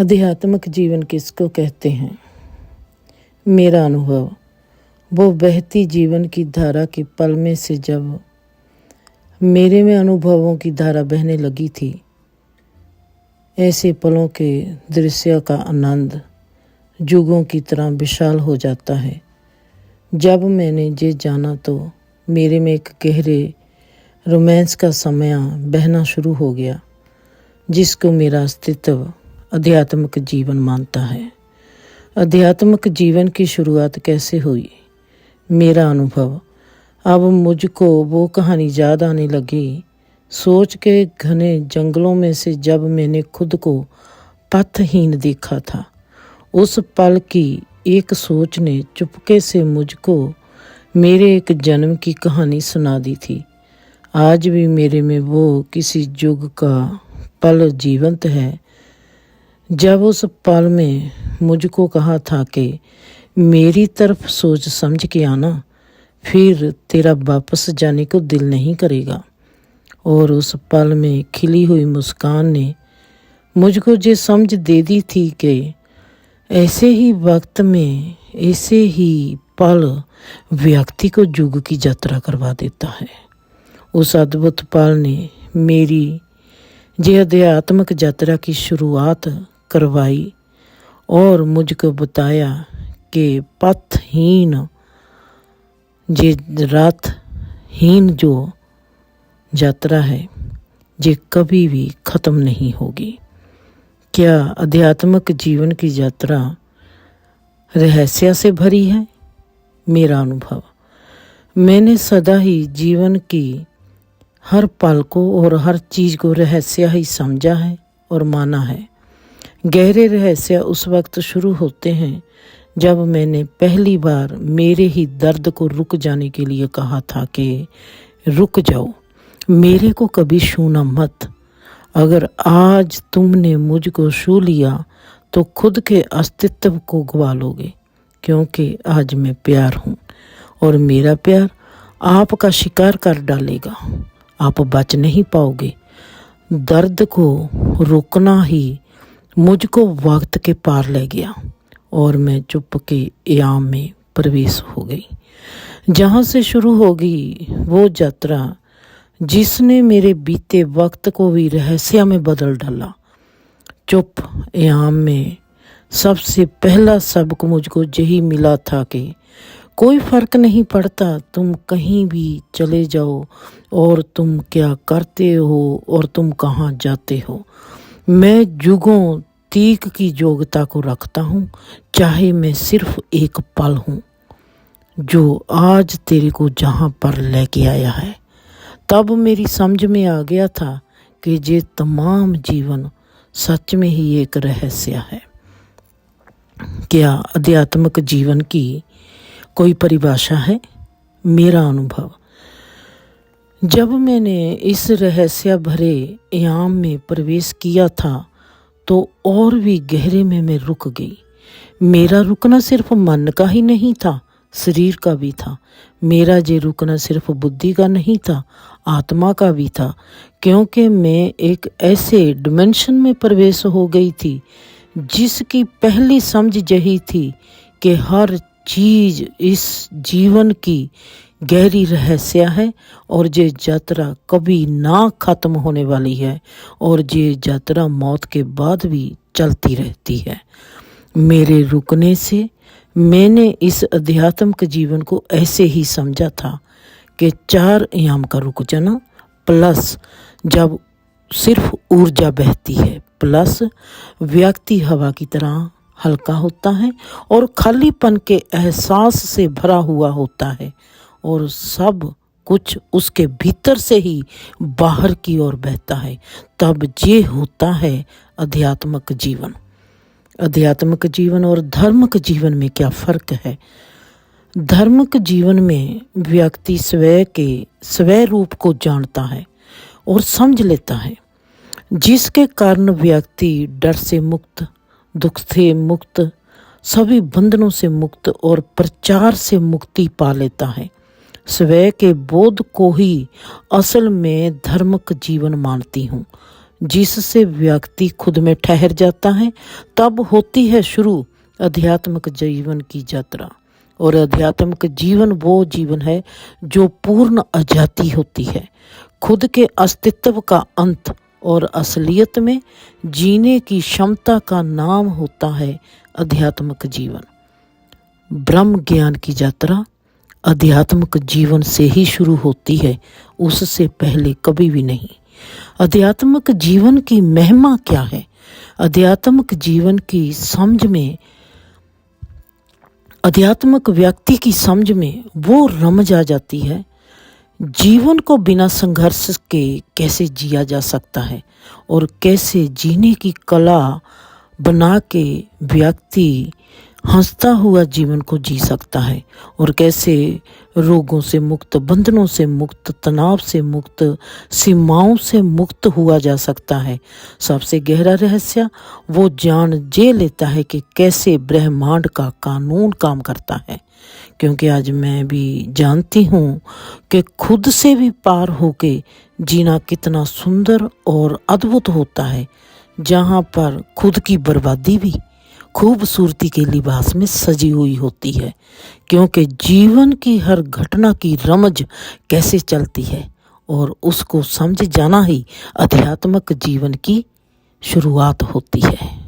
आध्यात्मिक जीवन किसको कहते हैं? मेरा अनुभव वो बहती जीवन की धारा की पल में से जब मेरे में अनुभवों की धारा बहने लगी थी, ऐसे पलों के दृश्य का आनंद जुगों की तरह विशाल हो जाता है। जब मैंने ये जाना तो मेरे में एक गहरे रोमांस का समय बहना शुरू हो गया, जिसको मेरा अस्तित्व आध्यात्मिक जीवन मानता है। आध्यात्मिक जीवन की शुरुआत कैसे हुई? मेरा अनुभव अब मुझको वो कहानी याद आने लगी, सोच के घने जंगलों में से जब मैंने खुद को पथहीन देखा था। उस पल की एक सोच ने चुपके से मुझको मेरे एक जन्म की कहानी सुना दी थी। आज भी मेरे में वो किसी युग का पल जीवंत है, जब उस पल में मुझको कहा था कि मेरी तरफ सोच समझ के आना, फिर तेरा वापस जाने को दिल नहीं करेगा। और उस पल में खिली हुई मुस्कान ने मुझको ये समझ दे दी थी कि ऐसे ही वक्त में ऐसे ही पल व्यक्ति को युग की यात्रा करवा देता है। उस अद्भुत पल ने मेरी ये आध्यात्मिक यात्रा की शुरुआत करवाई और मुझको बताया कि पथहीन ये रातहीन जो यात्रा है ये कभी भी ख़त्म नहीं होगी। क्या आध्यात्मिक जीवन की यात्रा रहस्य से भरी है? मेरा अनुभव, मैंने सदा ही जीवन की हर पल को और हर चीज़ को रहस्य ही समझा है और माना है। गहरे रहस्य उस वक्त शुरू होते हैं जब मैंने पहली बार मेरे ही दर्द को रुक जाने के लिए कहा था कि रुक जाओ, मेरे को कभी छूना मत। अगर आज तुमने मुझको छू लिया तो खुद के अस्तित्व को गवा लोगे, क्योंकि आज मैं प्यार हूँ और मेरा प्यार आपका शिकार कर डालेगा। आप बच नहीं पाओगे। दर्द को रोकना ही मुझको वक्त के पार ले गया और मैं चुप के याम में प्रवेश हो गई, जहाँ से शुरू होगी वो यात्रा जिसने मेरे बीते वक्त को भी रहस्य में बदल डाला। चुप याम में सबसे पहला सबक मुझको यही मिला था कि कोई फ़र्क नहीं पड़ता तुम कहीं भी चले जाओ और तुम क्या करते हो और तुम कहाँ जाते हो। मैं युगों तीक की योग्यता को रखता हूँ, चाहे मैं सिर्फ एक पल हूँ जो आज तेरे को जहाँ पर लेके आया है। तब मेरी समझ में आ गया था कि ये तमाम जीवन सच में ही एक रहस्य है। क्या आध्यात्मिक जीवन की कोई परिभाषा है? मेरा अनुभव, जब मैंने इस रहस्य भरे याम में प्रवेश किया था तो और भी गहरे में मैं रुक गई। मेरा रुकना सिर्फ मन का ही नहीं था, शरीर का भी था। मेरा ये रुकना सिर्फ बुद्धि का नहीं था, आत्मा का भी था, क्योंकि मैं एक ऐसे डिमेंशन में प्रवेश हो गई थी जिसकी पहली समझ यही थी कि हर चीज़ इस जीवन की गहरी रहस्य है और ये यात्रा कभी ना ख़त्म होने वाली है और ये यात्रा मौत के बाद भी चलती रहती है। मेरे रुकने से मैंने इस आध्यात्मिक जीवन को ऐसे ही समझा था कि 4 आयाम का रुक जाना, प्लस जब सिर्फ ऊर्जा बहती है, प्लस व्यक्ति हवा की तरह हल्का होता है और खालीपन के एहसास से भरा हुआ होता है और सब कुछ उसके भीतर से ही बाहर की ओर बहता है। तब ये होता है आध्यात्मिक जीवन। आध्यात्मिक जीवन और धार्मिक जीवन में क्या फ़र्क है? धार्मिक जीवन में व्यक्ति स्वयं रूप को जानता है और समझ लेता है, जिसके कारण व्यक्ति डर से मुक्त, दुख से मुक्त, सभी बंधनों से मुक्त और प्रचार से मुक्ति पा लेता है। स्वयं के बोध को ही असल में धार्मिक जीवन मानती हूँ, जिससे व्यक्ति खुद में ठहर जाता है, तब होती है शुरू आध्यात्मिक जीवन की यात्रा। और आध्यात्मिक जीवन वो जीवन है जो पूर्ण आजादी होती है, खुद के अस्तित्व का अंत और असलियत में जीने की क्षमता का नाम होता है आध्यात्मिक जीवन। ब्रह्म ज्ञान की यात्रा आध्यात्मिक जीवन से ही शुरू होती है, उससे पहले कभी भी नहीं। आध्यात्मिक जीवन की महिमा क्या है? आध्यात्मिक जीवन की समझ में, आध्यात्मिक व्यक्ति की समझ में वो रमज आ जाती है, जीवन को बिना संघर्ष के कैसे जिया जा सकता है और कैसे जीने की कला बना के व्यक्ति हंसता हुआ जीवन को जी सकता है, और कैसे रोगों से मुक्त, बंधनों से मुक्त, तनाव से मुक्त, सीमाओं से मुक्त हुआ जा सकता है। सबसे गहरा रहस्य वो जान जे लेता है कि कैसे ब्रह्मांड का कानून काम करता है। क्योंकि आज मैं भी जानती हूँ कि खुद से भी पार होके जीना कितना सुंदर और अद्भुत होता है, जहाँ पर खुद की बर्बादी भी खूबसूरती के लिबास में सजी हुई होती है। क्योंकि जीवन की हर घटना की रमज कैसे चलती है, और उसको समझ जाना ही आध्यात्मिक जीवन की शुरुआत होती है।